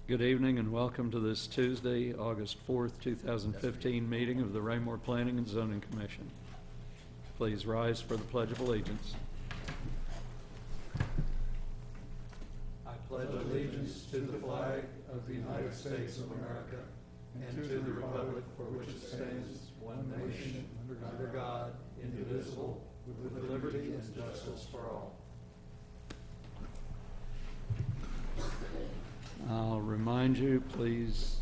Good evening and welcome to this Tuesday, August 4th, 2015 meeting of the Raymore Planning and Zoning Commission. Please rise for the Pledge of Allegiance. I pledge allegiance to the flag of the United States of America and to the republic for which it stands, one nation, under God, indivisible, with liberty and justice for all. I'll remind you, please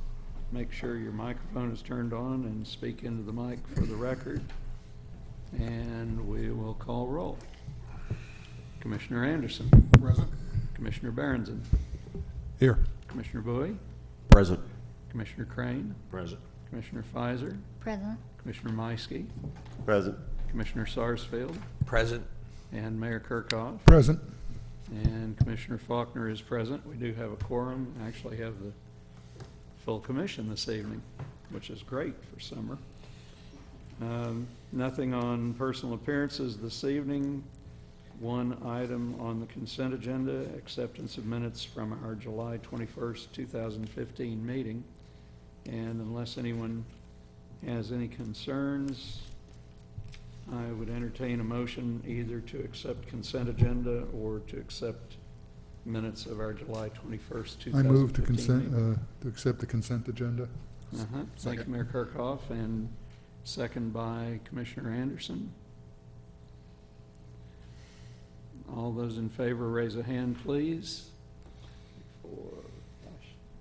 make sure your microphone is turned on and speak into the mic for the record. And we will call roll. Commissioner Anderson. Present. Commissioner Berenson. Here. Commissioner Bowie. Present. Commissioner Crane. Present. Commissioner Fizer. Present. Commissioner Meiske. Present. Commissioner Sarsfield. Present. And Mayor Kirchhoff. Present. And Commissioner Faulkner is present. We do have a quorum. Actually have the full commission this evening, which is great for summer. Nothing on personal appearances this evening. One item on the consent agenda, acceptance of minutes from our July 21st, 2015 meeting. And unless anyone has any concerns, I would entertain a motion either to accept consent agenda or to accept minutes of our July 21st, 2015 I move to meeting. to accept the consent agenda. Thank you, Mayor Kirchhoff, and second by Commissioner Anderson. All those in favor, raise a hand, please.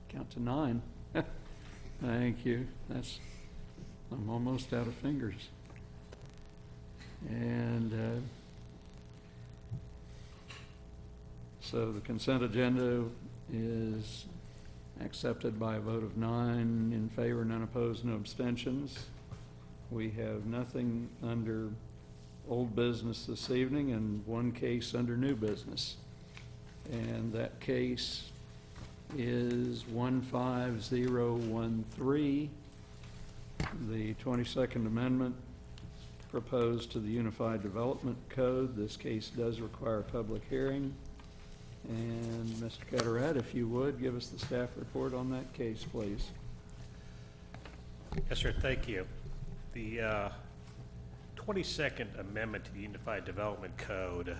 Count to 9. Thank you. I'm almost out of fingers. And so the consent agenda is accepted by a vote of 9 in favor, none opposed, no abstentions. We have nothing under old business this evening and one case under new business. And that case is 15013, the 22nd Amendment proposed to the Unified Development Code. This case does require a public hearing. And Mr. Carteret, if you would, give us the staff report on that case, please. Yes, sir. Thank you. The 22nd Amendment to the Unified Development Code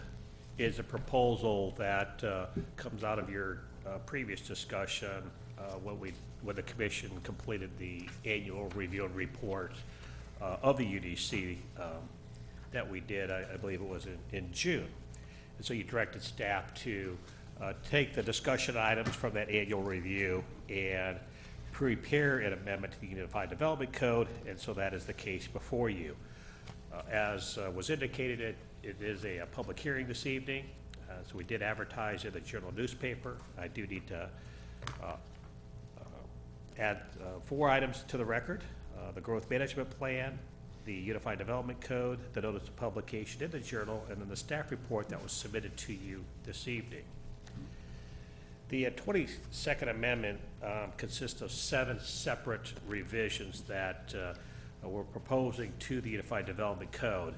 is a proposal that comes out of your previous discussion when the Commission completed the annual review and report of the UDC that we did, I believe it was in June. And so you directed staff to take the discussion items from that annual review and prepare an amendment to the Unified Development Code, and so that is the case before you. As was indicated, it is a public hearing this evening, so we did advertise in the Journal newspaper. I do need to add 4 items to the record. The Growth Management Plan, the Unified Development Code, the Notice of Publication in the Journal, and then the staff report that was submitted to you this evening. The 22nd Amendment consists of 7 separate revisions that we're proposing to the Unified Development Code.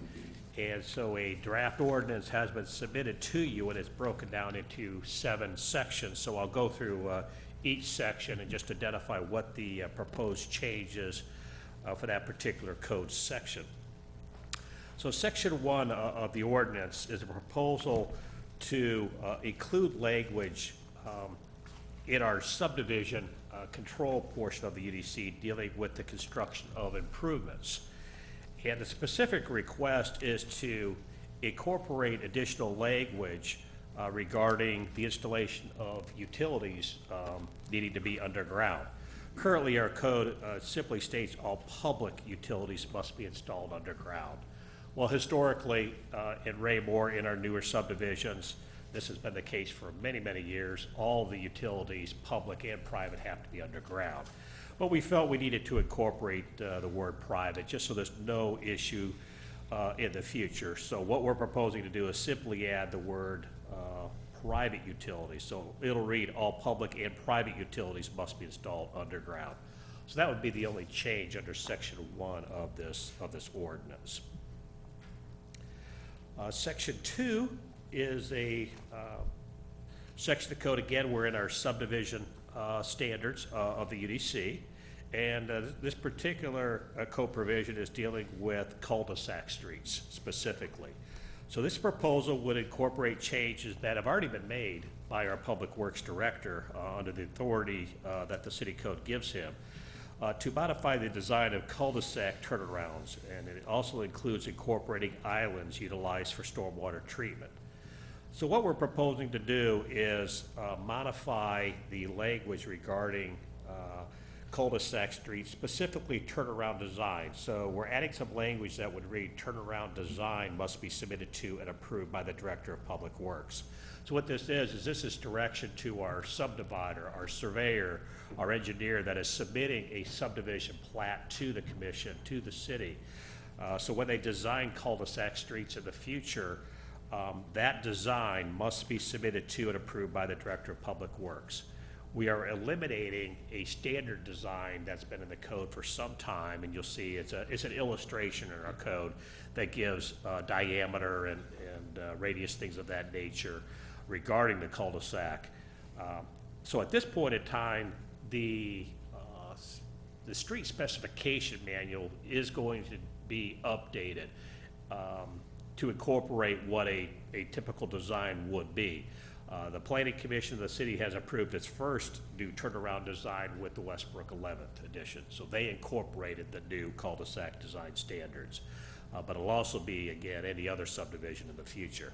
And so a draft ordinance has been submitted to you, and it's broken down into 7 sections. So I'll go through each section and just identify what the proposed changes for that particular code section. So section 1 of the ordinance is a proposal to include language in our subdivision control portion of the UDC dealing with the construction of improvements. And the specific request is to incorporate additional language regarding the installation of utilities needing to be underground. Currently, our code simply states all public utilities must be installed underground. Well, historically, in Raymore, in our newer subdivisions, this has been the case for many, many years. All the utilities, public and private, have to be underground. But we felt we needed to incorporate the word private just so there's no issue in the future. So what we're proposing to do is simply add the word private utilities. So it'll read all public and private utilities must be installed underground. So that would be the only change under section 1 of this ordinance. Section 2 is a section of the code. Again, we're in our subdivision standards of the UDC. And this particular code provision is dealing with cul-de-sac streets specifically. So this proposal would incorporate changes that have already been made by our Public Works Director under the authority that the city code gives him to modify the design of cul-de-sac turnarounds. And it also includes incorporating islands utilized for stormwater treatment. So what we're proposing to do is modify the language regarding cul-de-sac streets, specifically turnaround design. So we're adding some language that would read turnaround design must be submitted to and approved by the Director of Public Works. So what this is this is direction to our subdivider, our surveyor, our engineer that is submitting a subdivision plat to the commission, to the city. So when they design cul-de-sac streets in the future, that design must be submitted to and approved by the Director of Public Works. We are eliminating a standard design that's been in the code for some time, and you'll see it's an illustration in our code that gives diameter and radius, things of that nature regarding the cul-de-sac. So at this point in time, the street specification manual is going to be updated to incorporate what a typical design would be. The Planning Commission of the city has approved its first new turnaround design with the Westbrook 11th edition. So they incorporated the new cul-de-sac design standards. But it'll also be, again, any other subdivision in the future.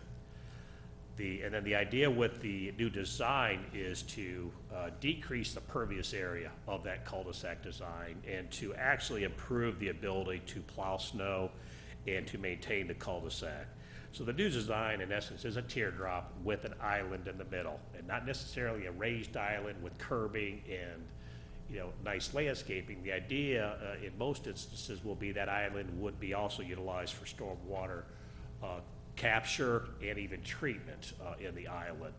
And then the idea with the new design is to decrease the pervious area of that cul-de-sac design and to actually improve the ability to plow snow and to maintain the cul-de-sac. So the new design, in essence, is a teardrop with an island in the middle, and not necessarily a raised island with curbing and nice landscaping. The idea, in most instances, will be that island would be also utilized for stormwater capture and even treatment in the island.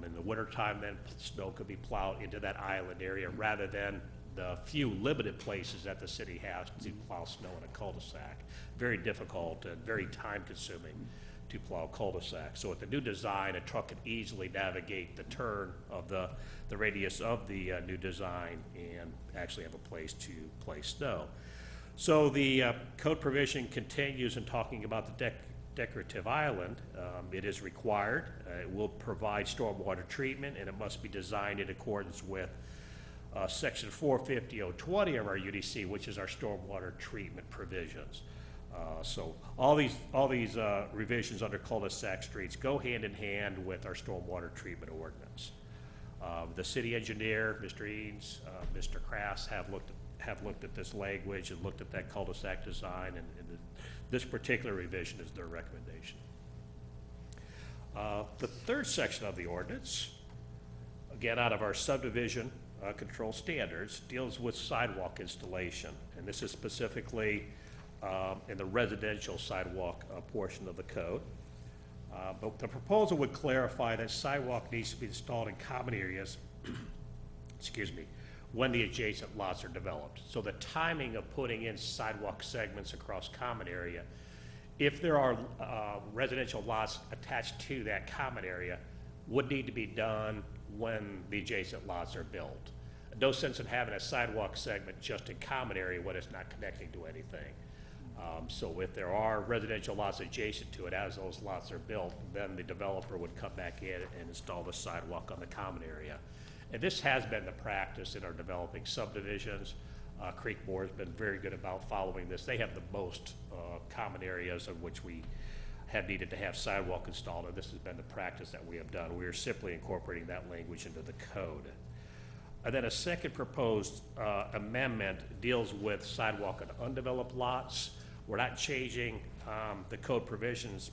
In the wintertime, then snow could be plowed into that island area rather than the few limited places that the city has to plow snow in a cul-de-sac. Very difficult and very time-consuming to plow cul-de-sac. So with the new design, a truck can easily navigate the turn of the radius of the new design and actually have a place to place snow. So the code provision continues in talking about the decorative island. It is required. It will provide stormwater treatment, and it must be designed in accordance with Section 450.020 of our UDC, which is our stormwater treatment provisions. So all these revisions under cul-de-sac streets go hand in hand with our stormwater treatment ordinance. The city engineer, Mr. Eanes, Mr. Crass have looked at this language and looked at that cul-de-sac design, and this particular revision is their recommendation. The third section of the ordinance, again out of our subdivision control standards, deals with sidewalk installation, and this is specifically in the residential sidewalk portion of the code. But the proposal would clarify that sidewalk needs to be installed in common areas, excuse me, when the adjacent lots are developed. So the timing of putting in sidewalk segments across common area, if there are residential lots attached to that common area, would need to be done when the adjacent lots are built. No sense in having a sidewalk segment just in common area when it's not connecting to anything. So if there are residential lots adjacent to it as those lots are built, then the developer would come back in and install the sidewalk on the common area. And this has been the practice in our developing subdivisions. Creekmore has been very good about following this. They have the most common areas in which we have needed to have sidewalk installed, and this has been the practice that we have done. We are simply incorporating that language into the code. And then a second proposed amendment deals with sidewalk on undeveloped lots. We're not changing the code provisions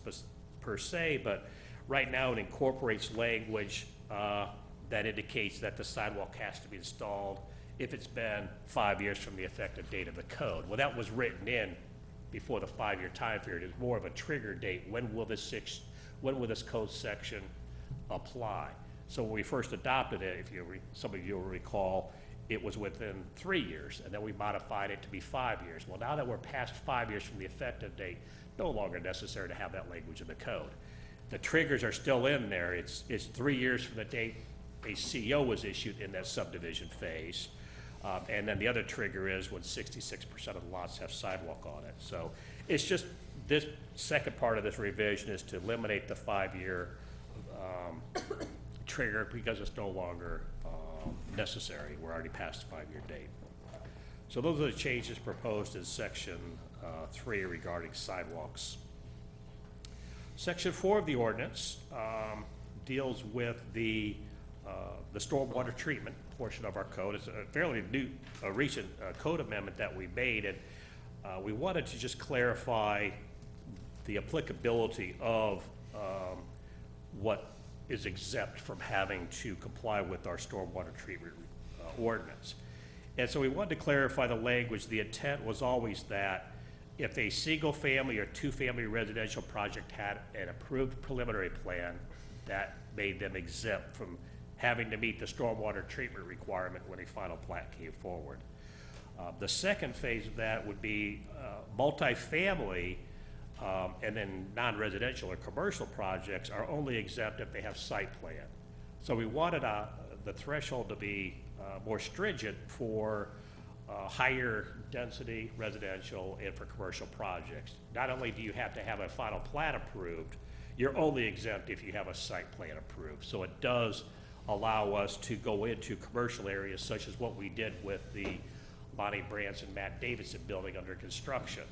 per se, but right now it incorporates language that indicates that the sidewalk has to be installed if it's been 5 years from the effective date of the code. Well, that was written in before the 5-year time period. It's more of a trigger date. When will this code section apply? So when we first adopted it, if some of you will recall, it was within 3 years, and then we modified it to be 5 years. Well, now that we're past 5 years from the effective date, no longer necessary to have that language in the code. The triggers are still in there. It's 3 years from the date a CO was issued in that subdivision phase. And then the other trigger is when 66% of the lots have sidewalk on it. So it's just, this second part of this revision is to eliminate the 5-year trigger because it's no longer necessary. We're already past the 5-year date. So those are the changes proposed in section 3 regarding sidewalks. Section 4 of the ordinance deals with the stormwater treatment portion of our code. It's a fairly new, recent code amendment that we made, and we wanted to just clarify the applicability of what is exempt from having to comply with our stormwater treatment ordinance. And so we wanted to clarify the language. The intent was always that if a single-family or two-family residential project had an approved preliminary plan, that made them exempt from having to meet the stormwater treatment requirement when a final plat came forward. The second phase of that would be multifamily and then non-residential or commercial projects are only exempt if they have site plan. So we wanted the threshold to be more stringent for higher density residential and for commercial projects. Not only do you have to have a final plat approved, you're only exempt if you have a site plan approved. So it does allow us to go into commercial areas such as what we did with the Lonnie Branson, Matt Davidson building under construction.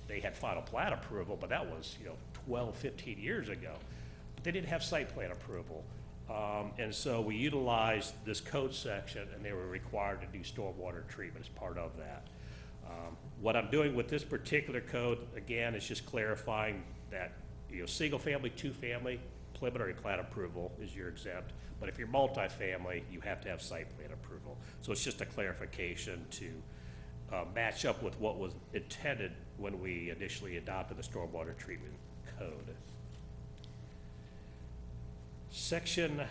They had final plat approval, but that was 12, 15 years ago. But they didn't have site plan approval. And so we utilized this code section, and they were required to do stormwater treatment as part of that. What I'm doing with this particular code, again, is just clarifying that single family, two family, preliminary plat approval is your exempt. But if you're multifamily, you have to have site plan approval. So it's just a clarification to match up with what was intended when we initially adopted the stormwater treatment code. Section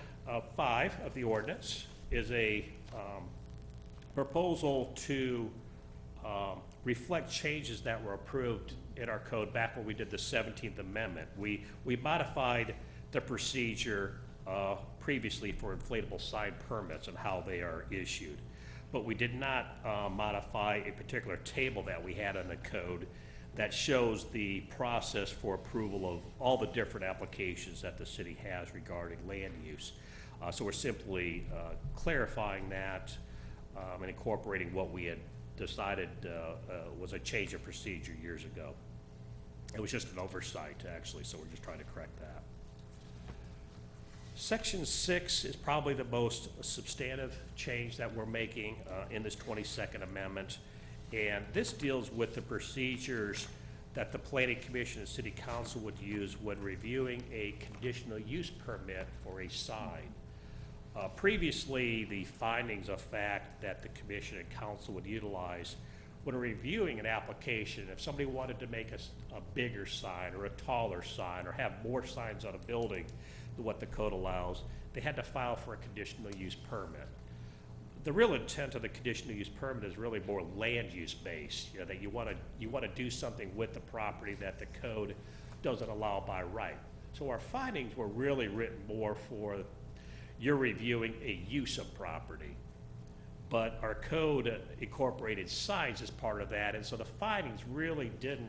5 of the ordinance is a proposal to reflect changes that were approved in our code back when we did the 17th Amendment. We modified the procedure previously for inflatable sign permits and how they are issued. But we did not modify a particular table that we had in the code that shows the process for approval of all the different applications that the city has regarding land use. So we're simply clarifying that and incorporating what we had decided was a change of procedure years ago. It was just an oversight, actually, so we're just trying to correct that. Section 6 is probably the most substantive change that we're making in this 22nd Amendment. And this deals with the procedures that the Planning Commission and City Council would use when reviewing a conditional use permit for a sign. Previously, the findings of fact that the Commission and Council would utilize when reviewing an application, if somebody wanted to make a bigger sign or a taller sign or have more signs on a building than what the code allows, they had to file for a conditional use permit. The real intent of the conditional use permit is really more land use based, that you want to do something with the property that the code doesn't allow by right. So our findings were really written more for you're reviewing a use of property, but our code incorporated signs as part of that, and so the findings really didn't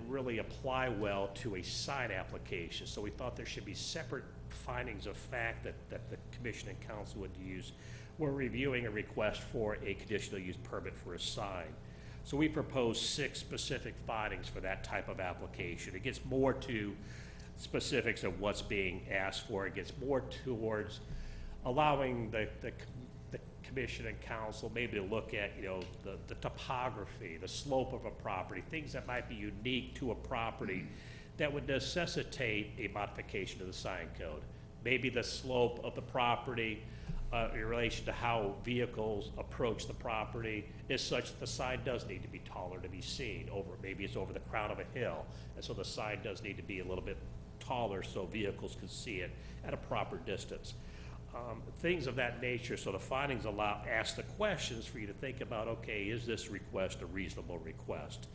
really apply well to a sign application. So we thought there should be separate findings of fact that the Commission and Council would use when reviewing a request for a conditional use permit for a sign. So we proposed 6 specific findings for that type of application. It gets more to specifics of what's being asked for. It gets more towards allowing the Commission and Council maybe to look at the topography, the slope of a property, things that might be unique to a property that would necessitate a modification of the sign code. Maybe the slope of the property in relation to how vehicles approach the property is such that the sign does need to be taller to be seen. Maybe it's over the crown of a hill, and so the sign does need to be a little bit taller so vehicles can see it at a proper distance. Things of that nature, so the findings ask the questions for you to think about, okay, is this request a reasonable request?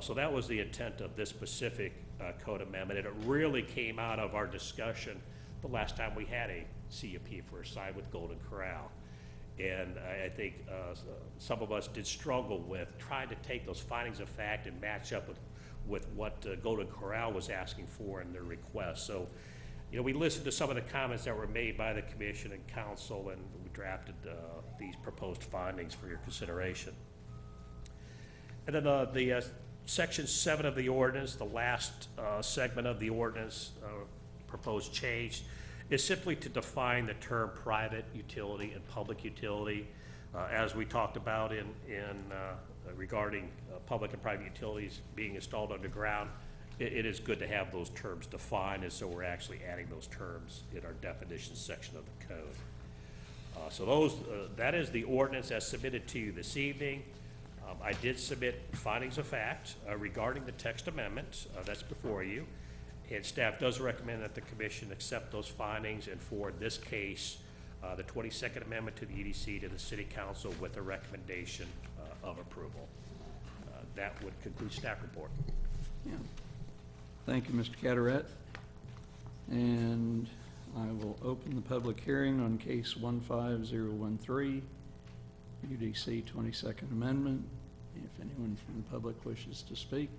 So that was the intent of this specific code amendment, and it really came out of our discussion the last time we had a CUP for a sign with Golden Corral. And I think some of us did struggle with trying to take those findings of fact and match up with what Golden Corral was asking for in their request. So, you know, we listened to some of the comments that were made by the commission and council, and we drafted these proposed findings for your consideration. And then the section 7 of the ordinance, the last segment of the ordinance, proposed change, is simply to define the term private utility and public utility. As we talked about in regarding public and private utilities being installed underground, it is good to have those terms defined, and so we're actually adding those terms in our definitions section of the code. So that is the ordinance as submitted to you this evening. I did submit findings of fact regarding the text amendment that's before you. And staff does recommend that the commission accept those findings and forward this case, the 22nd Amendment to the EDC, to the City Council with a recommendation of approval. That would conclude staff report. Yeah. Thank you, Mr. Carteret. And I will open the public hearing on case 15013, UDC 22nd Amendment. If anyone from the public wishes to speak,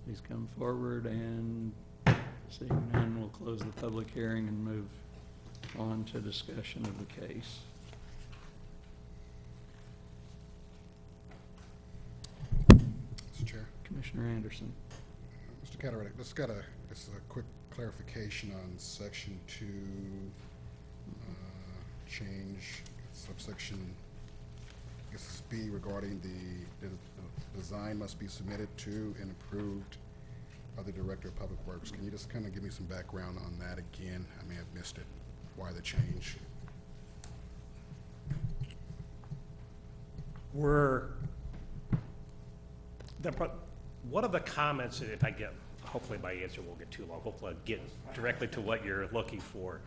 please come forward, and seeing none, we'll close the public hearing and move on to discussion of the case. Mr. Chair. Commissioner Anderson. Mr. Carteret, just got a quick clarification on section 2, change subsection, I guess it's B, regarding the design must be submitted to and approved by the Director of Public Works. Can you just kind of give me some background on that again? I may have missed it. Why the change? One of the comments, and if I get, hopefully my answer won't get too long, hopefully I'll get directly to what you're looking for.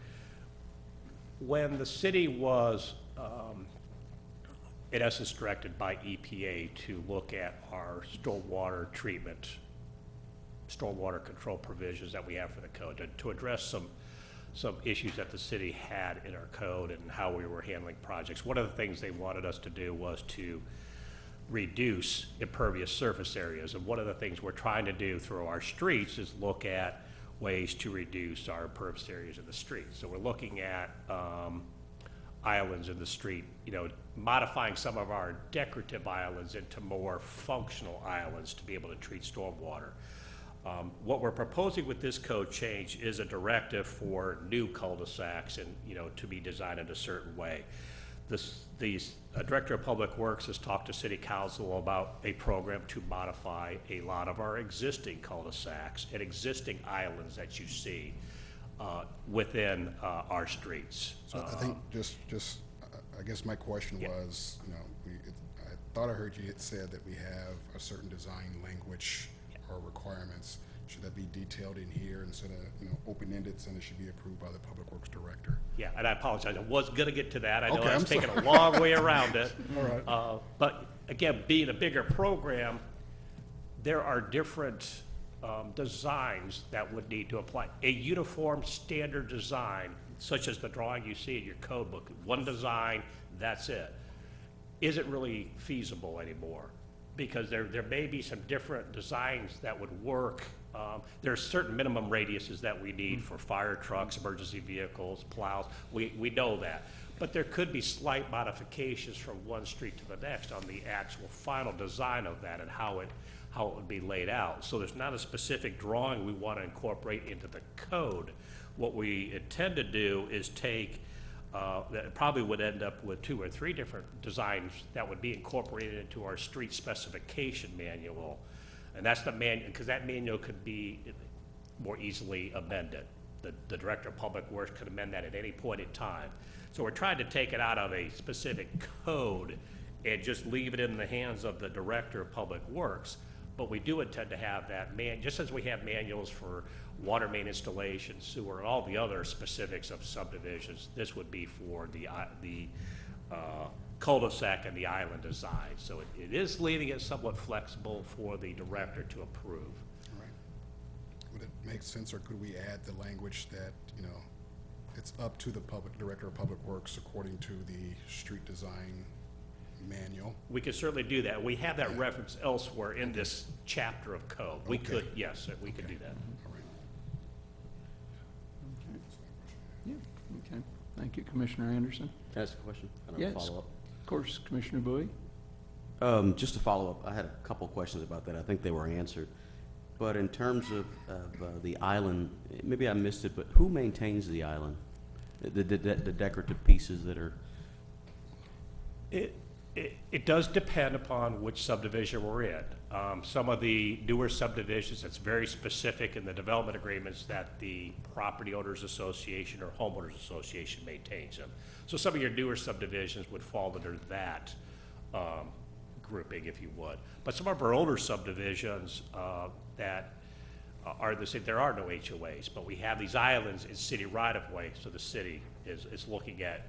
When the city was, in essence, directed by EPA to look at our stormwater treatment, stormwater control provisions that we have for the code, to address some issues that the city had in our code and how we were handling projects. One of the things they wanted us to do was to reduce impervious surface areas. And one of the things we're trying to do through our streets is look at ways to reduce our impervious areas in the street. So we're looking at islands in the street, you know, modifying some of our decorative islands into more functional islands to be able to treat stormwater. What we're proposing with this code change is a directive for new cul-de-sacs and, you know, to be designed in a certain way. The Director of Public Works has talked to City Council about a program to modify a lot of our existing cul-de-sacs and existing islands that you see within our streets. So I think I guess my question was, you know, I thought I heard you had said that we have a certain design language or requirements. Should that be detailed in here instead of, you know, open-ended, and it should be approved by the Public Works Director? Yeah, and I apologize. I was going to get to that. I know Okay, I was I'm taking sorry. a long way around it. All right. But again, being a bigger program, there are different designs that would need to apply. A uniform standard design, such as the drawing you see in your code book, one design, that's it, isn't really feasible anymore, because there may be some different designs that would work. There are certain minimum radiuses that we need for fire trucks, emergency vehicles, plows. We know that. But there could be slight modifications from one street to the next on the actual final design of that and how it would be laid out. So there's not a specific drawing we want to incorporate into the code. What we intend to do is take, that probably would end up with 2 or 3 different designs that would be incorporated into our street specification manual. And that's the manual, because that manual could be more easily amended. The Director of Public Works could amend that at any point in time. So we're trying to take it out of a specific code and just leave it in the hands of the Director of Public Works. But we do intend to have that just as we have manuals for water main installation, sewer, and all the other specifics of subdivisions, this would be for the cul-de-sac and the island design. So it is leaving it somewhat flexible for the director to approve. All right. would it make sense, or could we add the language that, you know, it's up to the director of public works according to the street design manual? We could certainly do that. We have that reference elsewhere in this chapter of code. We could, yes, we could do that. All right. Okay. Yeah, okay. Thank you, Commissioner Anderson. Can I ask a question? Kind of Yes. a follow-up. Of course, Commissioner Bowie. Just to follow up, I had a couple questions about that. I think they were answered. But in terms of the island, maybe I missed it, but who maintains the island? The decorative pieces that are, It does depend upon which subdivision we're in. Some of the newer subdivisions, it's very specific in the development agreements that the property owners association or homeowners association maintains them. So some of your newer subdivisions would fall under that grouping, if you would. But some of our older subdivisions that are the same, there are no HOAs, but we have these islands in city right-of-way, so the city is looking at.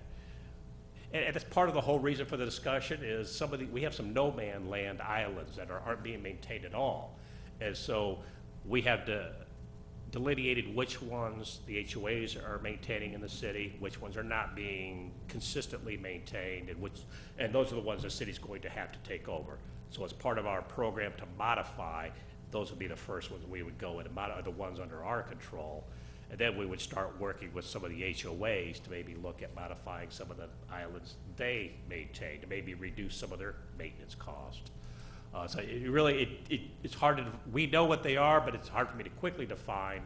And that's part of the whole reason for the discussion is we have some no-man land islands that aren't being maintained at all. And so we have delineated which ones the HOAs are maintaining in the city, which ones are not being consistently maintained, and those are the ones the city's going to have to take over. So as part of our program to modify, those would be the first ones we would go in and modify, the ones under our control. And then we would start working with some of the HOAs to maybe look at modifying some of the islands they maintain, to maybe reduce some of their maintenance cost. So it's hard to, we know what they are, but it's hard for me to quickly define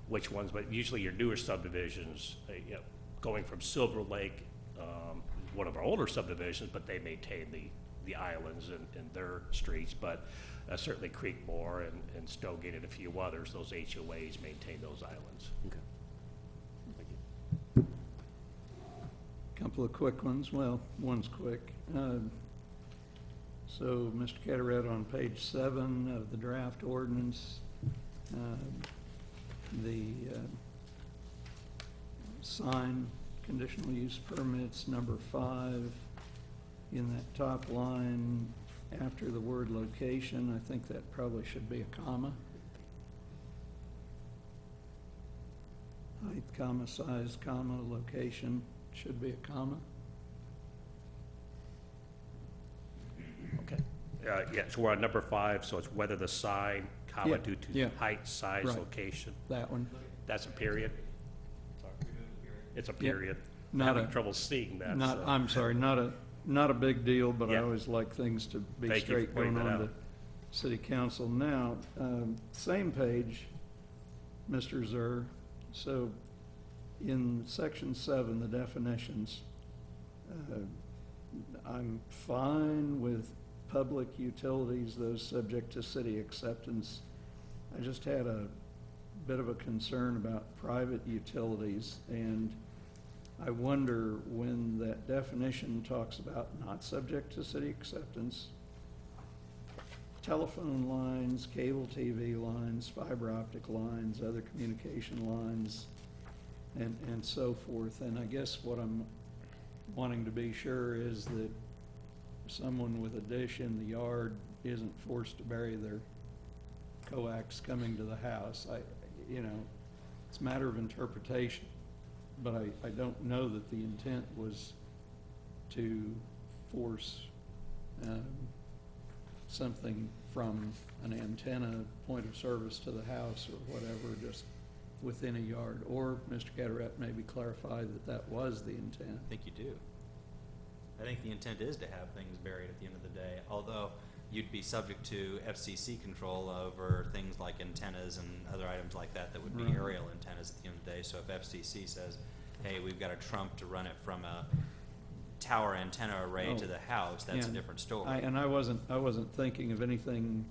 which ones, but usually your newer subdivisions, you know, going from Silver Lake, one of our older subdivisions, but they maintain the islands and their streets, but certainly Creekmore and Stogate and a few others, those HOAs maintain those islands. okay. Thank you. Couple of quick ones. Well, one's quick. So, Mr. Carteret, on page 7 of the draft ordinance, the sign conditional use permits, number 5, in that top line, after the word location, I think that probably should be a comma. Height, comma, size, comma, location, should be a comma. Okay. Yeah, so we're on number 5, so it's whether the sign, comma, Yeah, due to yeah. height, size, Right. location. That one. That's a period? It's a Yep. period. I'm Not having a- trouble seeing that. Not, so. I'm sorry, not a big deal, but I Yeah. always like things to be Thank you for straight going pointing that on to out. city council. Now, same page, Mr. Zur, so in section 7, the definitions, I'm fine with public utilities, those subject to city acceptance. I just had a bit of a concern about private utilities, and I wonder when that definition talks about not subject to city acceptance, telephone lines, cable TV lines, fiber optic lines, other communication lines, and so forth. And I guess what I'm wanting to be sure is that someone with a dish in the yard isn't forced to bury their coax coming to the house. It's a matter of interpretation, but I don't know that the intent was to force something from an antenna point of service to the house or whatever, just within a yard. Or Mr. Carteret maybe clarify that that was the intent. I think you do. I think the intent is to have things buried at the end of the day, although you'd be subject to FCC control over things like antennas and other items like that would be Right. aerial antennas at the end of the day. So if FCC says, hey, we've got a trump to run it from a tower antenna array to the house, that's a Yeah. different story. I wasn't thinking of anything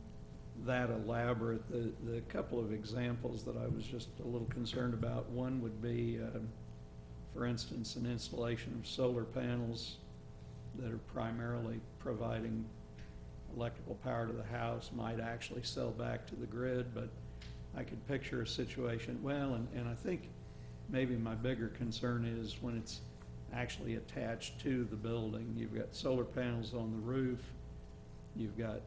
that elaborate. The couple of examples that I was just a little concerned about, one would be, for instance, an installation of solar panels that are primarily providing electrical power to the house, might actually sell back to the grid, but I could picture a situation, well, and I think maybe my bigger concern is when it's actually attached to the building. You've got solar panels on the roof, you've got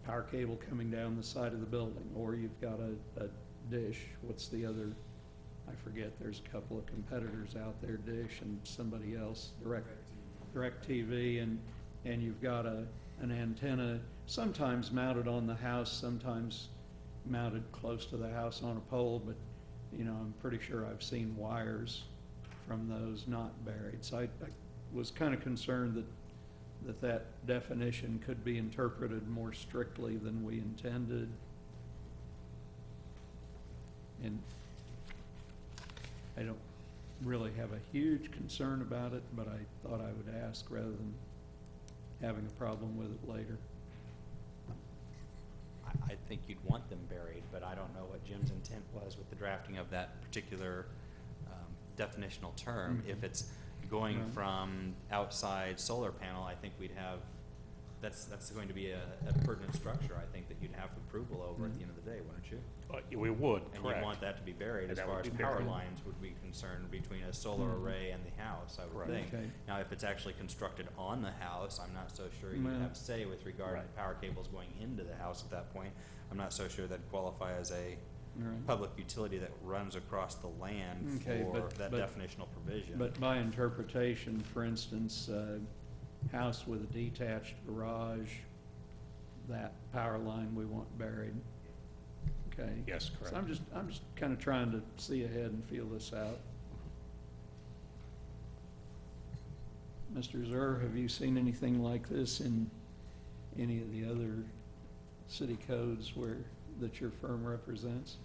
power cable coming down the side of the building, or you've got a dish. What's the other? I forget. There's a couple of competitors out there, Dish and somebody else, DirecTV, and you've got an antenna, sometimes mounted on the house, sometimes mounted close to the house on a pole, but, you know, I'm pretty sure I've seen wires from those not buried. So I was kind of concerned that definition could be interpreted more strictly than we intended. And I don't really have a huge concern about it, but I thought I would ask rather than having a problem with it later. I think you'd want them buried, but I don't know what Jim's intent was with the drafting of that particular definitional term. Mhm. If it's going Right. from outside solar panel, I think we'd have, that's going to be a pertinent structure, I think, that you'd have approval over at the end of the day, wouldn't you? We would, And correct. you'd want that to be buried And as that far would as be power buried. lines would be concerned between a solar Mhm. array and the house, I would Correct. think. Okay. Now, if it's actually constructed on the house, I'm not so sure you'd Well- have say with regard to Right. power cables going into the house at that point. I'm not so sure that'd qualify as a Right. public utility that runs across the land Okay, for but- that but- definitional provision. But by interpretation, for instance, house with a detached garage, that power line we want buried. Okay? Yes, So correct. I'm just kind of trying to see ahead and feel this out. Mr. Zur, have you seen anything like this in any of the other city codes that your firm represents?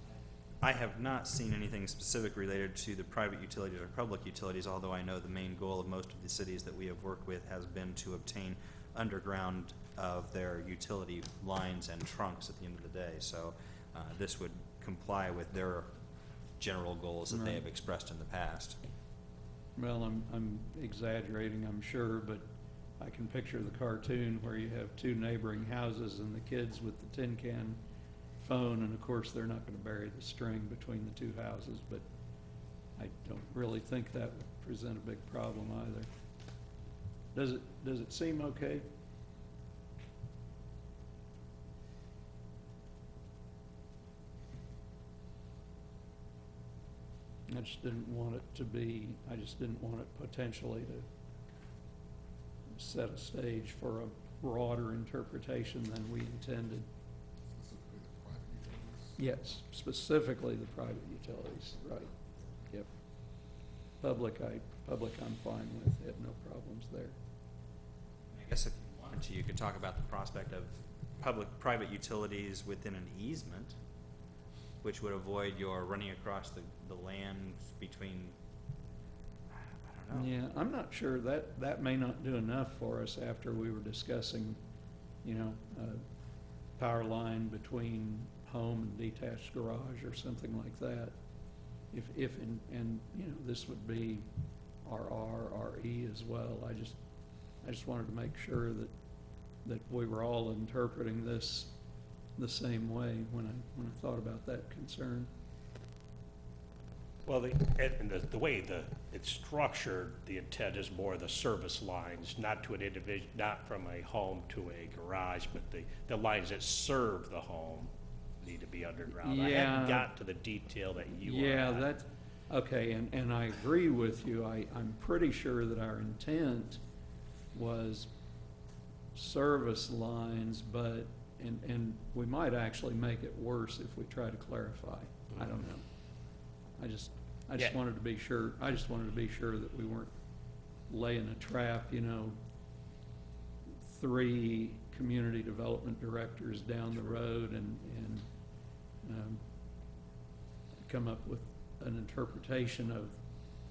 I have not seen anything specific related to the private utilities or public utilities, although I know the main goal of most of the cities that we have worked with has been to obtain underground of their utility lines and trunks at the end of the day. So this would comply with their general goals that they Right. have expressed in the past. Well, I'm exaggerating, I'm sure, but I can picture the cartoon where you have two neighboring houses and the kids with the tin can phone, and of course, they're not gonna bury the string between the two houses, but I don't really think that would present a big problem either. Does it seem okay? I just didn't want it potentially to set a stage for a broader interpretation than we intended. Specifically the private utilities? Yes, specifically the private utilities, right, yep. Public I'm fine with, have no problems there. I guess if you wanted to, you could talk about the prospect of private utilities within an easement, which would avoid your running across the land between, I don't know. Yeah, I'm not sure, that may not do enough for us after we were discussing, you know, power line between home and detached garage or something like that. If and you know, this would be RR, RE as well. I just wanted to make sure that we were all interpreting this the same way when I thought about that concern. Well, the way it's structured, the intent is more the service lines, not to an individual, not from a home to a garage, but the lines that serve the home need to be underground. I Yeah. hadn't got to the detail that you were Yeah, at. that's, okay, and I agree with you. I'm pretty sure that our intent was service lines, but, and we might actually make it worse if we try to clarify. I don't know. I just Yeah. wanted to be sure, that we weren't laying a trap, you know, 3 community development directors down the road and come up with an interpretation of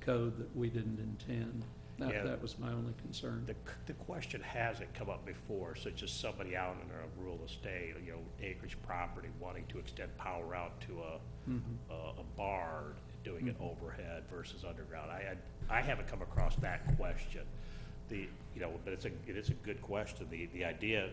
code that we didn't intend. Yeah. That was my only concern. The question hasn't come up before, such as somebody out in a rural estate, you know, acreage property wanting to extend power out to a barn, doing it overhead versus underground. I haven't come across that question. But it is a good question. The idea,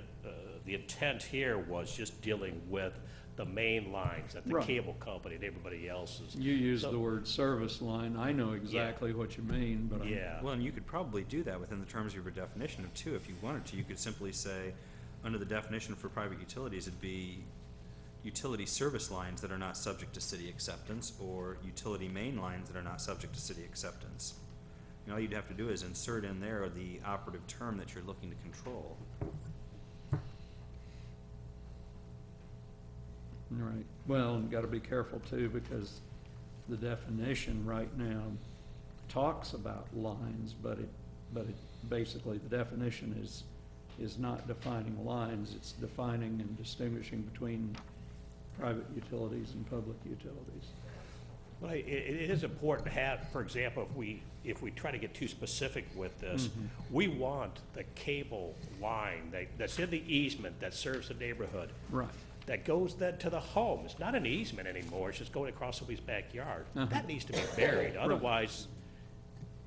the intent here was just dealing with the main lines that the Right. cable company and everybody else is. You used So- the word service line. I know exactly what you mean, but Yeah. Well, and you could probably do that within the terms of your definition of two if you wanted to. You could simply say, under the definition for private utilities, it'd be utility service lines that are not subject to city acceptance, or utility main lines that are not subject to city acceptance. And all you'd have to do is insert in there the operative term that you're looking to control. Right. Well, and got to be careful too, because the definition right now talks about lines, but it basically, the definition is not defining lines, it's defining and distinguishing between private utilities and public utilities. Well, it is important to have, for example, if we try to get too specific with this, we want the cable line that's in the easement that serves the neighborhood, Right. that goes then to the home. It's not an easement anymore, it's just going across somebody's backyard. Uh-huh. That needs to be buried, otherwise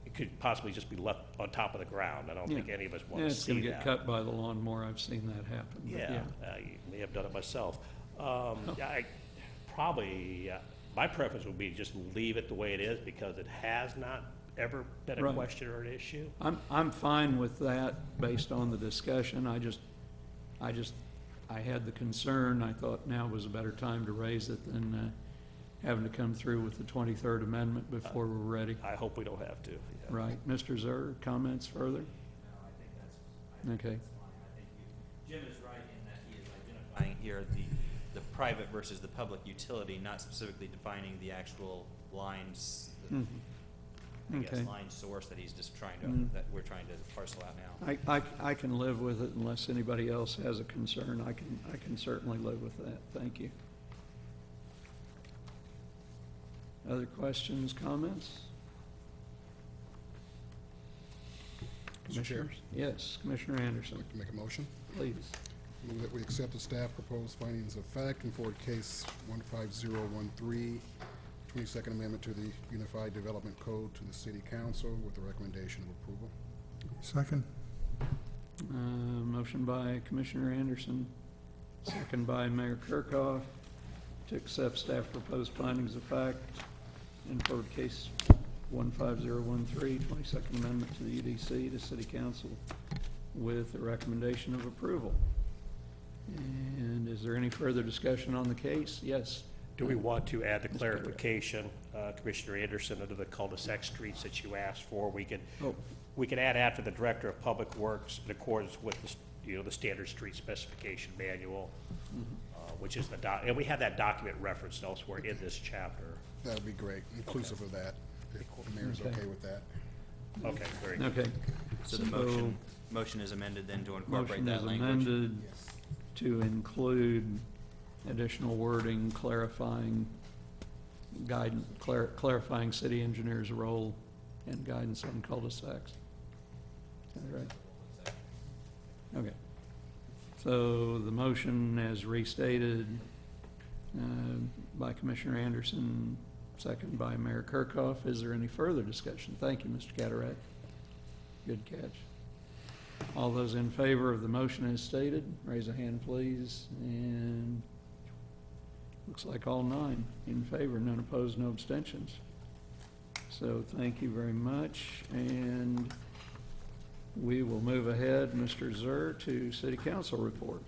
it could possibly just be left on top of the ground. I don't think any of us want Yeah, to it's see going that. to get cut by the lawnmower, I've seen that happen. But Yeah, you may have done it myself. I probably, my preference would be just leave it the way it is, because it has not ever been a Right. question or an issue. I'm fine with that based on the discussion. I had the concern, I thought now was a better time to raise it than having to come through with the 23rd Amendment before we're ready. I hope we don't have to. Yeah. Right. Mr. Zer, comments further? No, I think Okay. that's fine. I think Jim is right in that he is identifying here the private versus the public utility, not specifically defining the actual lines, Mhm. I guess, Okay. line source that he's just trying to, that we're trying to parcel out now. I can live with it unless anybody else has a concern. I can certainly live with that. Thank you. Other questions, comments? Mr. Chair, Commissioners? Yes, Commissioner I'd Anderson, like to make a motion. please. Move that we accept the staff proposed findings of fact in forward case 15013, 22nd Amendment to the Unified Development Code to the City Council with a recommendation of approval. Second. Motion by Commissioner Anderson, second by Mayor Kirkhoff, to accept staff proposed findings of fact in forward case 15013, 22nd Amendment to the UDC to City Council with a recommendation of approval. And is there any further discussion on the case? Yes. Do we want to add the clarification, Commissioner Anderson, under the cul-de-sac streets that you asked for? Oh. We could add after the Director of Public Works in accordance with the standard street specification manual, which is and we have that document referenced elsewhere in this chapter. That would be great, inclusive of that, if the mayor's Okay. okay with that. Okay, very good. Okay. So the motion is amended then to incorporate Motion that is language? amended to include additional wording clarifying clarifying city engineer's role and guidance on cul-de-sacs. Is that right? Okay. So the motion as restated by Commissioner Anderson, second by Mayor Kirkhoff. Is there any further discussion? Thank you, Mr. Cataract. Good catch. All those in favor of the motion as stated, raise a hand, please. And looks like all 9 in favor, none opposed, no abstentions. So thank you very much. And we will move ahead, Mr. Zer, to City Council report.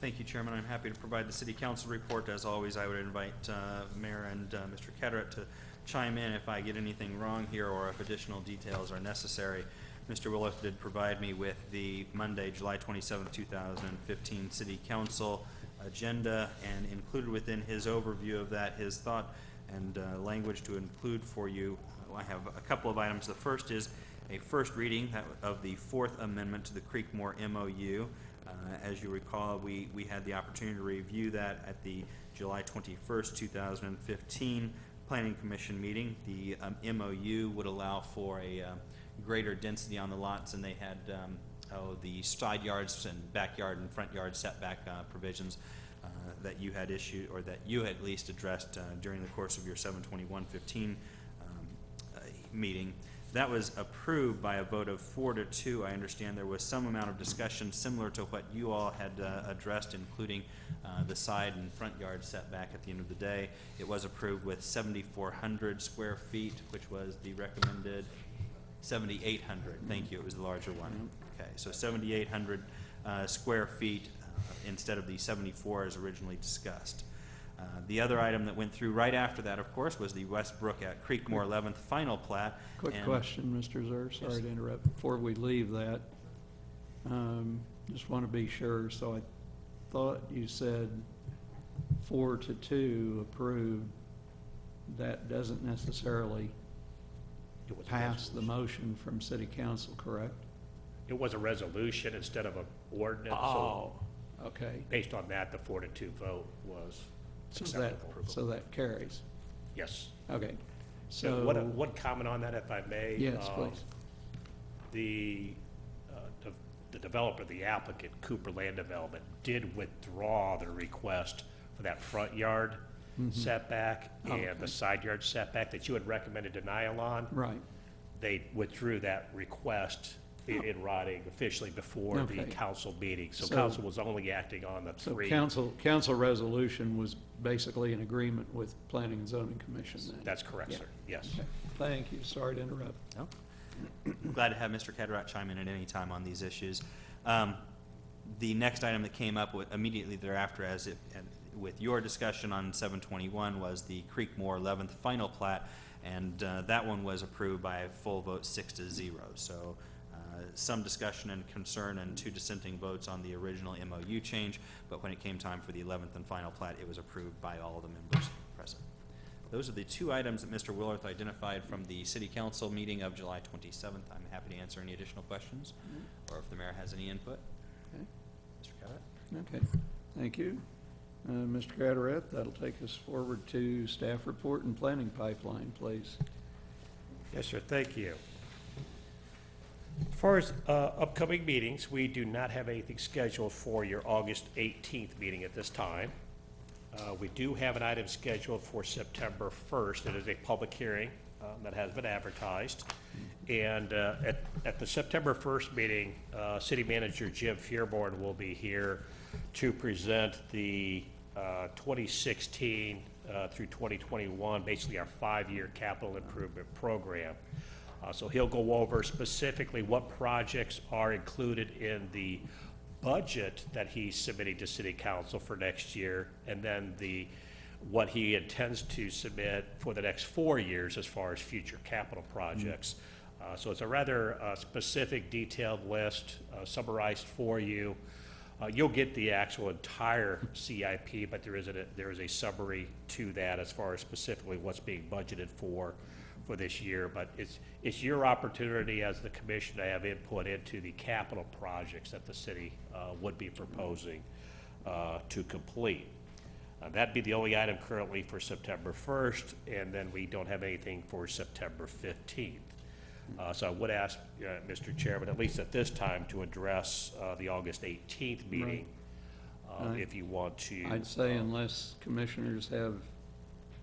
Thank you, Chairman. I'm happy to provide the City Council report. As always, I would invite Mayor and Mr. Cataract to chime in if I get anything wrong here or if additional details are necessary. Mr. Willis did provide me with the Monday, July 27, 2015 City Council agenda, and included within his overview of that his thought and language to include for you. I have a couple of items. The first is a first reading of the 4th Amendment to the Creekmore MOU. As you recall, we had the opportunity to review that at the July 21st, 2015 Planning Commission meeting. The MOU would allow for a greater density on the lots, and they had the side yards and backyard and front yard setback provisions that you had issued, or that you had at least addressed during the course of your 7/21/15 meeting. That was approved by a vote of 4-2. I understand there was some amount of discussion similar to what you all had addressed, including the side and front yard setback at the end of the day. It was approved with 7,400 square feet, which was the recommended 7,800. Thank you. It was the larger one. Okay, so 7,800 square feet instead of the 74 as originally discussed. The other item that went through right after that, of course, was the Westbrook at Creekmore 11th final plat. Quick And- question, Mr. Zer, sorry Yes. to interrupt. Before we leave that, just want to be sure, so I thought you said 4-2 approved. That doesn't necessarily It was a pass the resolution. motion from city council, correct? It was a resolution instead of an ordinance. Oh, So okay. based on that, the 4-2 vote was So acceptable that, so approval. that carries. Yes. Okay. So So, one comment on that, if I may. yes, please. The developer, the applicant, Cooper Land Development, did withdraw the request for that front yard setback Oh, and okay. the side yard setback that you had recommended denial on. Right. They withdrew that request in writing officially before the Okay. council meeting. So So- council was only acting on the So three. council resolution was basically in agreement with Planning and Zoning Commission then? That's correct, Yeah. sir. Yes. Okay. Thank you. Sorry to interrupt. No? I'm glad to have Mr. Cadrat chime in at any time on these issues. The next item that came up immediately thereafter, with your discussion on 721, was the Creekmore 11th final plat, and that one was approved by a full vote 6-0. So some discussion and concern and 2 dissenting votes on the original MOU change, but when it came time for the 11th and final plat, it was approved by all the members present. Those are the 2 items that Mr. Willerth identified from the city council meeting of July 27th. I'm happy to answer any additional questions, or if the mayor has any input. Okay. Mr. Cadrat? Okay, thank you. Mr. Carteret, that'll take us forward to staff report and planning pipeline, please. Yes, sir, thank you. As far as upcoming meetings, we do not have anything scheduled for your August 18th meeting at this time. We do have an item scheduled for September 1st. It is a public hearing that has been advertised. And at the September 1st meeting, City Manager Jim Fearborn will be here to present the 2016 through 2021, basically our 5-year capital improvement program. So he'll go over specifically what projects are included in the budget that he's submitting to City Council for next year, and then what he intends to submit for the next 4 years as far as future capital projects. So it's a rather specific, detailed list summarized for you. You'll get the actual entire CIP, but there is a summary to that as far as specifically what's being budgeted for this year. But it's your opportunity as the commission to have input into the capital projects that the city would be proposing to complete. That'd be the only item currently for September 1st, and then we don't have anything for September 15th. So I would ask, Mr. Chairman, at least at this time, to address the August 18th meeting, if you want to. I'd say unless commissioners have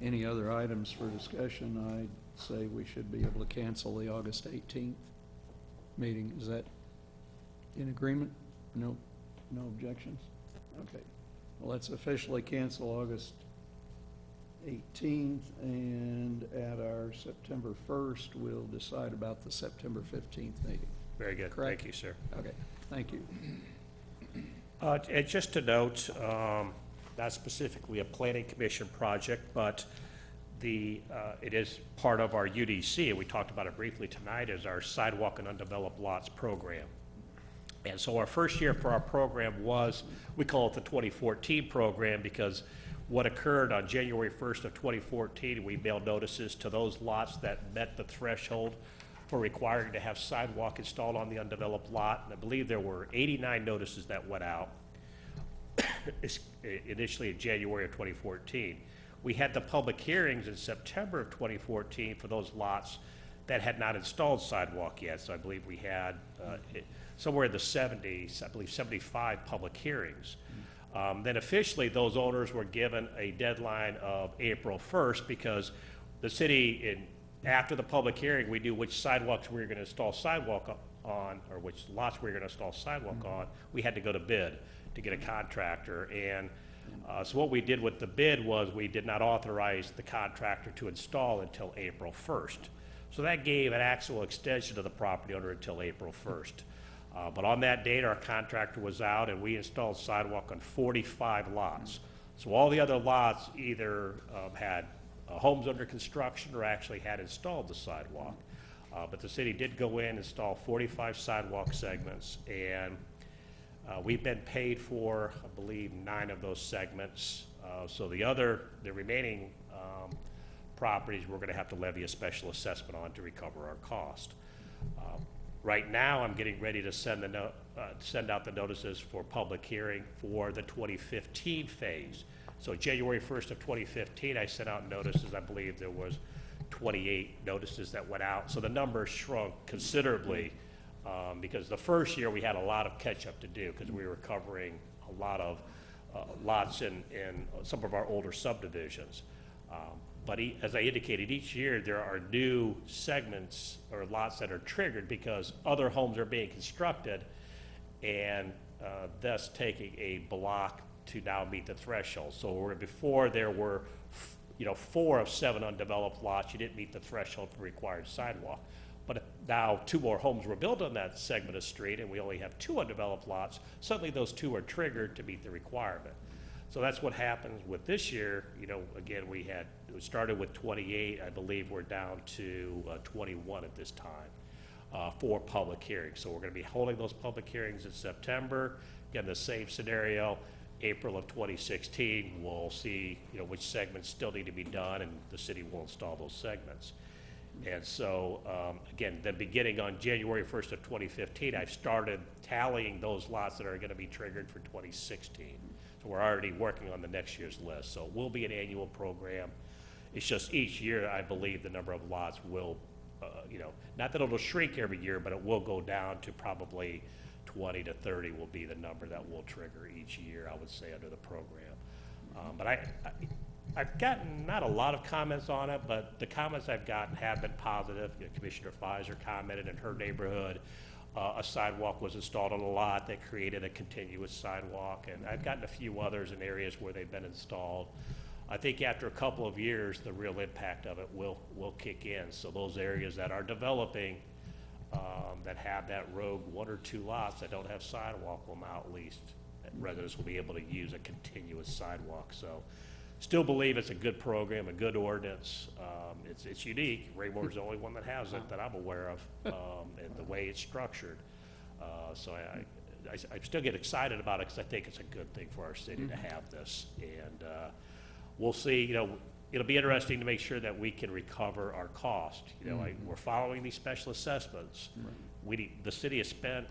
any other items for discussion, I'd say we should be able to cancel the August 18th meeting. Is that in agreement? No objections? Okay. Well, let's officially cancel August 18th, and at our September 1st, we'll decide about the September 15th meeting. Very good. Correct. Thank you, sir. Okay, thank you. And just to note, not specifically a planning commission project, but it is part of our UDC, and we talked about it briefly tonight, is our sidewalk and undeveloped lots program. And so our first year for our program was, we call it the 2014 program, because what occurred on January 1st of 2014, we mailed notices to those lots that met the threshold for requiring to have sidewalk installed on the undeveloped lot. And I believe there were 89 notices that went out initially in January of 2014. We had the public hearings in September of 2014 for those lots that had not installed sidewalk yet. So I believe we had somewhere in the 70s, I believe 75 public hearings. Then officially, those owners were given a deadline of April 1st, because the city, after the public hearing, we knew which sidewalks we were going to install sidewalk on, or which lots we were going to install sidewalk on. We had to go to bid to get a contractor. And so what we did with the bid was we did not authorize the contractor to install until April 1st. So that gave an actual extension to the property owner until April 1st. But on that date, our contractor was out and we installed sidewalk on 45 lots. So all the other lots either had homes under construction or actually had installed the sidewalk. But the city did go in, install 45 sidewalk segments, and we've been paid for, I believe, 9 of those segments. So the remaining properties, we're gonna have to levy a special assessment on to recover our cost. Right now, I'm getting ready to send out the notices for public hearing for the 2015 phase. So January 1st of 2015, I sent out notices. I believe there was 28 notices that went out. So the number shrunk considerably because the first year we had a lot of catch up to do because we were covering a lot of lots in some of our older subdivisions. But as I indicated, each year there are new segments or lots that are triggered because other homes are being constructed and thus taking a block to now meet the threshold. So before there were 4 of 7 undeveloped lots, you didn't meet the threshold for required sidewalk. But now 2 more homes were built on that segment of street and we only have 2 undeveloped lots. Suddenly those 2 are triggered to meet the requirement. So that's what happens with this year. Again, we started with 28. I believe we're down to 21 at this time for public hearings. So we're going to be holding those public hearings in September. Again, the same scenario. April of 2016, we'll see which segments still need to be done, and the city will install those segments. And so, again, then beginning on January 1st of 2015, I've started tallying those lots that are going to be triggered for 2016. So we're already working on the next year's list. So it will be an annual program. It's just each year, I believe the number of lots will, not that it'll shrink every year, but it will go down to probably 20 to 30 will be the number that will trigger each year, I would say, under the program. But I've gotten not a lot of comments on it, but the comments I've gotten have been positive. Commissioner Pfizer commented in her neighborhood, a sidewalk was installed on a lot that created a continuous sidewalk, and I've gotten a few others in areas where they've been installed. I think after a couple of years, the real impact of it will kick in. So those areas that are developing that have that rogue 1 or 2 lots that don't have sidewalk will now at least, residents will be able to use a continuous sidewalk. So still believe it's a good program, a good ordinance. It's unique. Raymore's the only one that has it that I'm aware of, and the way it's structured. So I still get excited about it because I think it's a good thing for our city to have this. And we'll see, it'll be interesting to make sure that we can recover our cost. We're following these special assessments. The city has spent,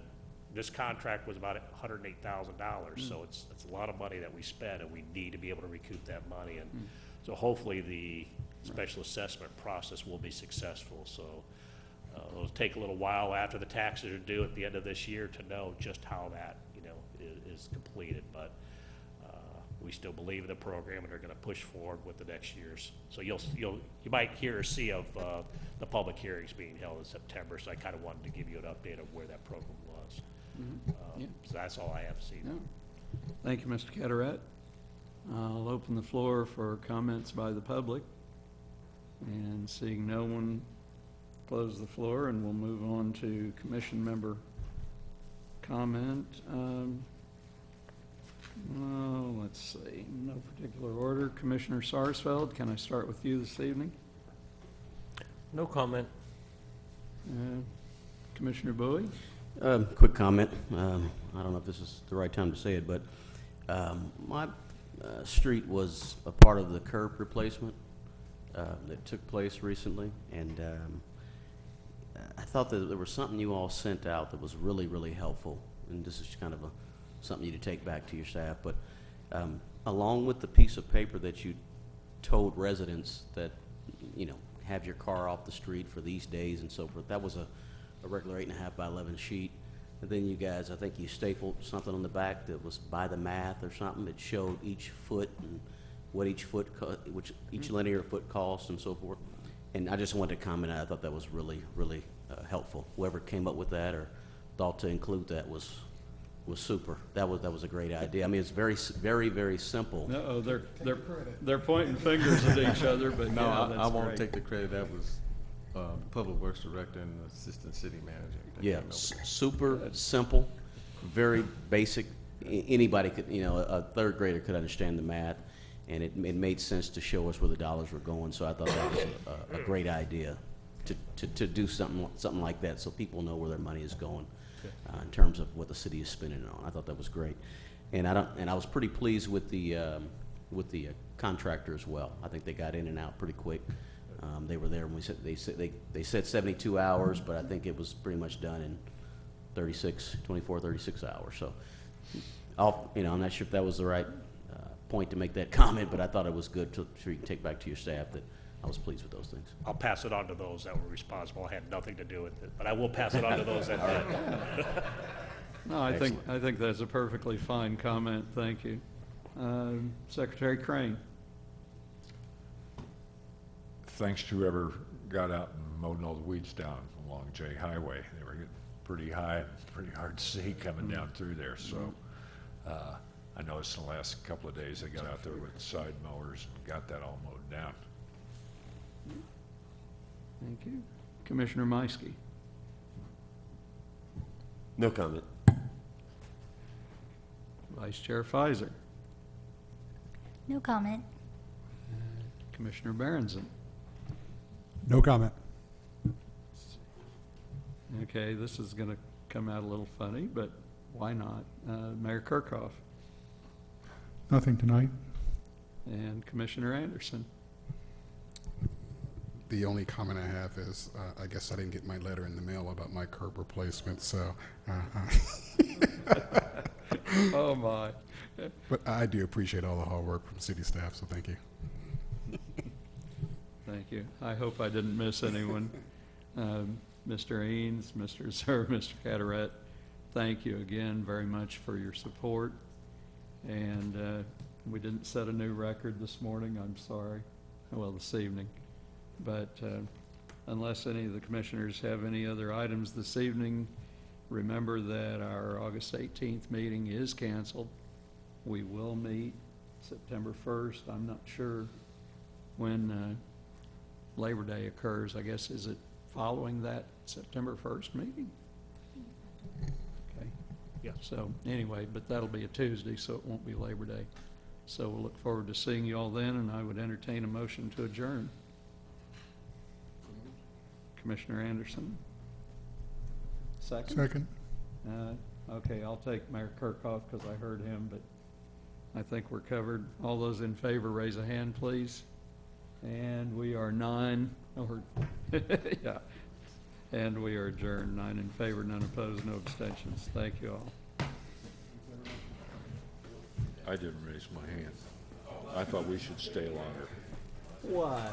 this contract was about $108,000, so it's a lot of money that we spent, and we need to be able to recoup that money. And so hopefully the special assessment process will be successful. So it'll take a little while after the taxes are due at the end of this year to know just how that is completed. But we still believe in the program and are going to push forward with the next year's. So you might hear or see of the public hearings being held in September. So I kind of wanted to give you an update of where that program was. So that's all I have to see. Yeah. Thank you, Mr. Cataract. I'll open the floor for comments by the public. And seeing no one, close the floor, and we'll move on to commission member comment. Let's see, no particular order. Commissioner Sarsfield, can I start with you this evening? No comment. Commissioner Bowie? Quick comment. I don't know if this is the right time to say it, but my street was a part of the curb replacement that took place recently, and I thought that there was something you all sent out that was really, really helpful, and this is kind of something you to take back to your staff, but along with the piece of paper that you told residents that, have your car off the street for these days and so forth, that was a regular 8.5 by 11 sheet. And then you guys, I think you stapled something on the back that was by the math or something that showed each foot and what each linear foot cost and so forth. And I just wanted to comment, I thought that was really, really helpful. Whoever came up with that or thought to include that was super. That was a great idea. I mean, it's very, very, very simple. No, they're pointing fingers at each other, but No, yeah, that's I won't great. take the credit. That was Public Works Director and Assistant City Manager. that Yeah, came over there. super simple, very basic. Anybody could, you know, a third grader could understand the math, and it made sense to show us where the dollars were going. So I thought that was a great idea to do something like that, so people know where their money is going in terms of what the city is spending it on. I thought that was great, and I was pretty pleased with the contractor as well. I think they got in and out pretty quick. They were there when they said 72 hours, but I think it was pretty much done in 24, 36 hours. So, I'm not sure if that was the right point to make that comment, but I thought it was good to take back to your staff that I was pleased with those things. I'll pass it on to those that were responsible. I had nothing to do with it, but I will pass it on to those that did. No, I think that's a perfectly fine comment, thank you. Secretary Crane. Thanks to whoever got out and mowed all the weeds down along J Highway. They were getting pretty high, pretty hard to see coming down through there. So I noticed in the last couple of days they got out there with side mowers and got that all mowed down. Thank you. Commissioner Meiske. No comment. Vice Chair Pfizer. No comment. Commissioner Berenson. No comment. Okay, this is going to come out a little funny, but why not? Mayor Kirkhoff Nothing tonight. and Commissioner Anderson. The only comment I have is, I guess I didn't get my letter in the mail about my curb replacement, so, Oh, my. but I do appreciate all the hard work from city staff, so thank you. Thank you. I hope I didn't miss anyone. Mr. Eanes, Mr. Sir, Mr. Carteret, thank you again very much for your support. And we didn't set a new record this morning, I'm sorry. Well, this evening. But unless any of the commissioners have any other items this evening, remember that our August 18th meeting is canceled. We will meet September 1st. I'm not sure when Labor Day occurs. I guess, is it following that September 1st meeting? Okay. Yeah. So anyway, but that'll be a Tuesday, so it won't be Labor Day. So we'll look forward to seeing you all then, and I would entertain a motion to adjourn. Commissioner Anderson? Second? Second. Okay, I'll take Mayor Kirkhoff because I heard him, but I think we're covered. All those in favor, raise a hand, please. And we are yeah. And we are adjourned, 9 in favor, none opposed, no abstentions. Thank you all. I didn't raise my hand. I thought we should stay longer. Why?